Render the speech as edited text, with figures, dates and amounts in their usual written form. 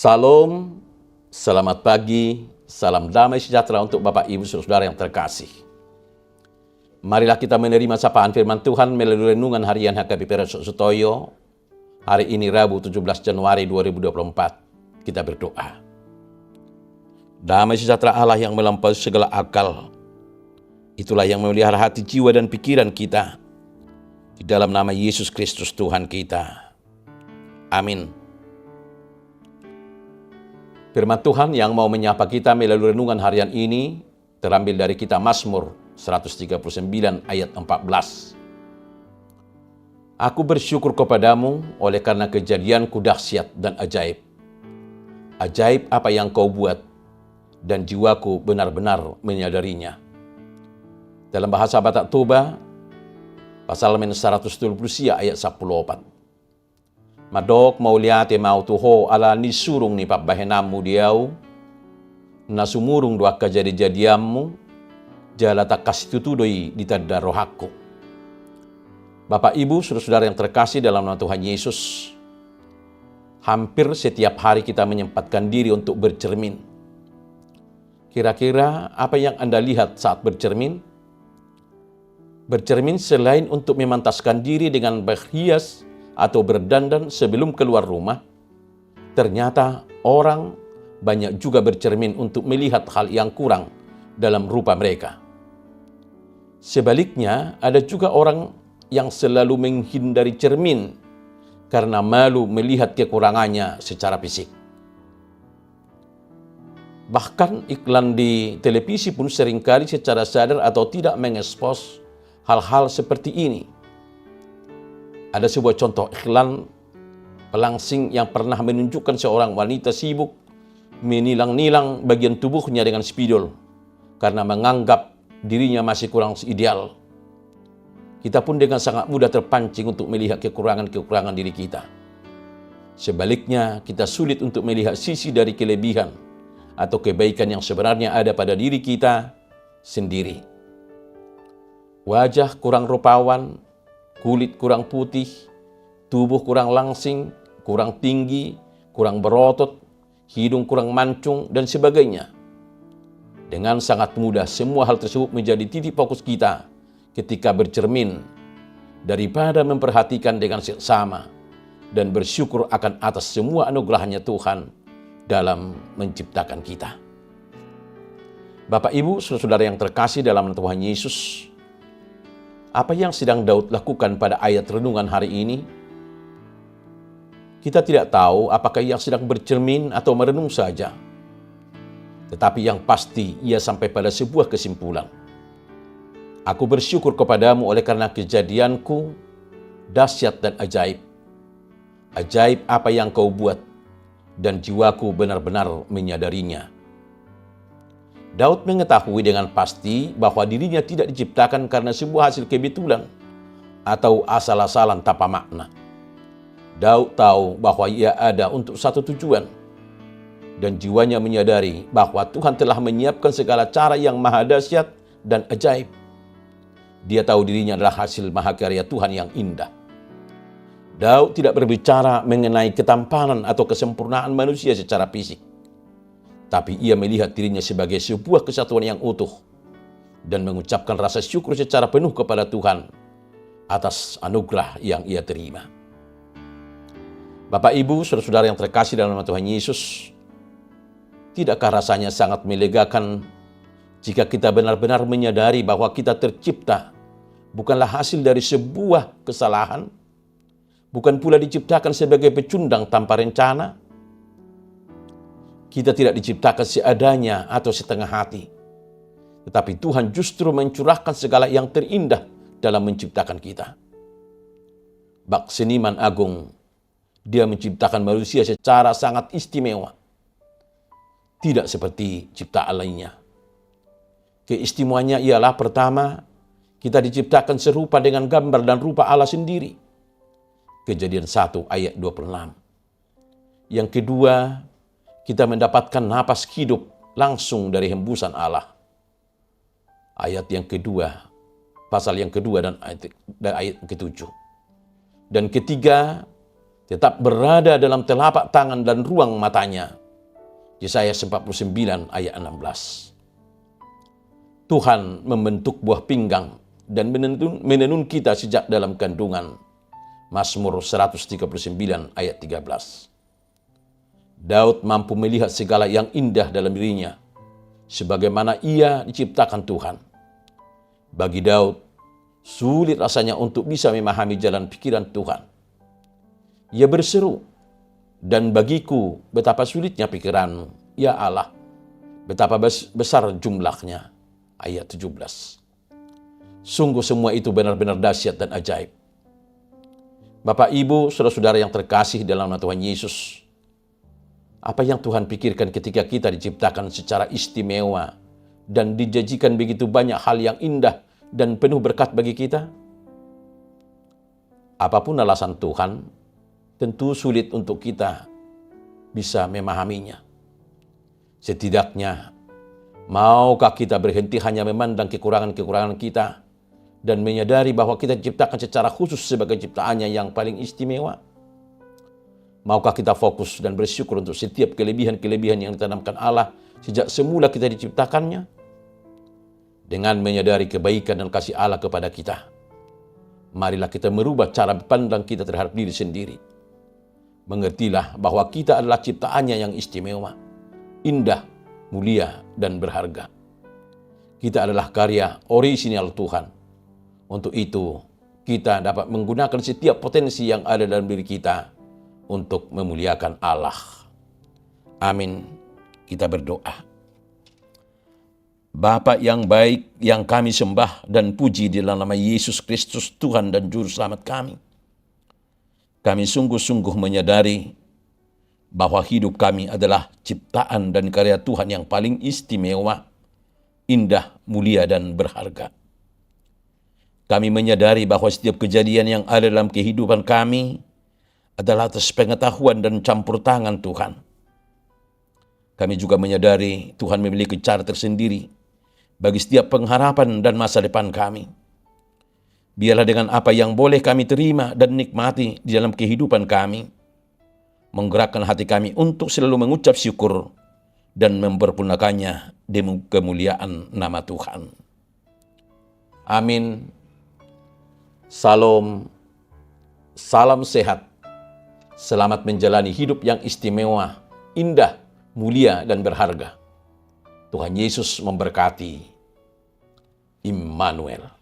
Salam, selamat pagi, salam damai sejahtera untuk Bapak Ibu Saudara yang terkasih. Marilah kita menerima sapaan firman Tuhan melalui renungan harian HKBP Sutoyo. Hari ini Rabu 17 Januari 2024. Kita berdoa. Damai sejahtera Allah yang melampaui segala akal, itulah yang memelihara hati, jiwa, dan pikiran kita. Di dalam nama Yesus Kristus Tuhan kita. Amin. Firman Tuhan yang mau menyapa kita melalui renungan harian ini terambil dari kitab Mazmur 139 ayat 14. Aku bersyukur kepadamu oleh karena kejadianku dahsyat dan ajaib. Ajaib apa yang kau buat, dan jiwaku benar-benar menyadarinya. Dalam bahasa Batak Toba, pasal 120 ayat 14. Madok mau lihat mau tuho ala ni surung ni pabahenamu diau na sumurung dua kejadianmu jala tak kasih tutudoi di tada rohaku. Bapak Ibu saudara-saudara yang terkasih dalam nama Tuhan Yesus, hampir setiap hari kita menyempatkan diri untuk bercermin. Kira-kira apa yang Anda lihat saat bercermin? Bercermin selain untuk memantaskan diri dengan berhias atau berdandan sebelum keluar rumah, ternyata orang banyak juga bercermin untuk melihat hal yang kurang dalam rupa mereka. Sebaliknya, ada juga orang yang selalu menghindari cermin karena malu melihat kekurangannya secara fisik. Bahkan iklan di televisi pun seringkali secara sadar atau tidak mengekspos hal-hal seperti ini. Ada sebuah contoh iklan pelangsing yang pernah menunjukkan seorang wanita sibuk menilang-nilang bagian tubuhnya dengan spidol karena menganggap dirinya masih kurang ideal. Kita pun dengan sangat mudah terpancing untuk melihat kekurangan-kekurangan diri kita. Sebaliknya, kita sulit untuk melihat sisi dari kelebihan atau kebaikan yang sebenarnya ada pada diri kita sendiri. Wajah kurang rupawan, kulit kurang putih, tubuh kurang langsing, kurang tinggi, kurang berotot, hidung kurang mancung, dan sebagainya. Dengan sangat mudah semua hal tersebut menjadi titik fokus kita ketika bercermin, daripada memperhatikan dengan seksama dan bersyukur akan atas semua anugerahnya Tuhan dalam menciptakan kita. Bapak Ibu, saudara yang terkasih dalam Tuhan Yesus, apa yang sedang Daud lakukan pada ayat renungan hari ini? Kita tidak tahu apakah ia sedang bercermin atau merenung saja. Tetapi yang pasti ia sampai pada sebuah kesimpulan. Aku bersyukur kepadamu oleh karena kejadianku dahsyat dan ajaib. Ajaib apa yang kau buat, dan jiwaku benar-benar menyadarinya. Daud mengetahui dengan pasti bahwa dirinya tidak diciptakan karena sebuah hasil kebetulan atau asal-asalan tanpa makna. Daud tahu bahwa ia ada untuk satu tujuan, dan jiwanya menyadari bahwa Tuhan telah menyiapkan segala cara yang maha dahsyat dan ajaib. Dia tahu dirinya adalah hasil mahakarya Tuhan yang indah. Daud tidak berbicara mengenai ketampanan atau kesempurnaan manusia secara fisik, tapi ia melihat dirinya sebagai sebuah kesatuan yang utuh dan mengucapkan rasa syukur secara penuh kepada Tuhan atas anugerah yang ia terima. Bapak Ibu, saudara-saudara yang terkasih dalam nama Tuhan Yesus, tidakkah rasanya sangat melegakan jika kita benar-benar menyadari bahwa kita tercipta bukanlah hasil dari sebuah kesalahan, bukan pula diciptakan sebagai pecundang tanpa rencana. Kita tidak diciptakan seadanya atau setengah hati. Tetapi Tuhan justru mencurahkan segala yang terindah dalam menciptakan kita. Bak seniman agung, dia menciptakan manusia secara sangat istimewa. Tidak seperti ciptaan lainnya. Keistimewaannya ialah pertama, kita diciptakan serupa dengan gambar dan rupa Allah sendiri. Kejadian 1 ayat 26. Yang kedua, kita mendapatkan napas hidup langsung dari hembusan Allah. Ayat yang kedua, pasal yang kedua dan ayat ke-7. Dan ketiga, tetap berada dalam telapak tangan dan ruang matanya. Yesaya 49 ayat 16. Tuhan membentuk buah pinggang dan menenun kita sejak dalam kandungan. Mazmur 139 ayat 13. Daud mampu melihat segala yang indah dalam dirinya, sebagaimana ia diciptakan Tuhan. Bagi Daud, sulit rasanya untuk bisa memahami jalan pikiran Tuhan. Ia berseru, "Dan bagiku betapa sulitnya pikiranmu, ya Allah, betapa besar jumlahnya." Ayat 17. Sungguh semua itu benar-benar dahsyat dan ajaib. Bapak, Ibu, saudara-saudara yang terkasih dalam nama Tuhan Yesus, apa yang Tuhan pikirkan ketika kita diciptakan secara istimewa dan dijanjikan begitu banyak hal yang indah dan penuh berkat bagi kita? Apapun alasan Tuhan, tentu sulit untuk kita bisa memahaminya. Setidaknya, maukah kita berhenti hanya memandang kekurangan-kekurangan kita dan menyadari bahwa kita diciptakan secara khusus sebagai ciptaannya yang paling istimewa? Maukah kita fokus dan bersyukur untuk setiap kelebihan-kelebihan yang ditanamkan Allah sejak semula kita diciptakannya? Dengan menyadari kebaikan dan kasih Allah kepada kita, marilah kita merubah cara pandang kita terhadap diri sendiri. Mengertilah bahwa kita adalah ciptaannya yang istimewa, indah, mulia, dan berharga. Kita adalah karya orisinal Tuhan. Untuk itu, kita dapat menggunakan setiap potensi yang ada dalam diri kita untuk memuliakan Allah. Amin. Kita berdoa. Bapa yang baik, yang kami sembah dan puji di dalam nama Yesus Kristus, Tuhan dan Juru Selamat kami. Kami sungguh-sungguh menyadari bahwa hidup kami adalah ciptaan dan karya Tuhan yang paling istimewa, indah, mulia, dan berharga. Kami menyadari bahwa setiap kejadian yang ada dalam kehidupan kami adalah atas pengetahuan dan campur tangan Tuhan. Kami juga menyadari Tuhan memiliki cara tersendiri bagi setiap pengharapan dan masa depan kami. Biarlah dengan apa yang boleh kami terima dan nikmati di dalam kehidupan kami, menggerakkan hati kami untuk selalu mengucap syukur dan mempergunakannya demi kemuliaan nama Tuhan. Amin. Salam, salam sehat. Selamat menjalani hidup yang istimewa, indah, mulia, dan berharga. Tuhan Yesus memberkati. Immanuel.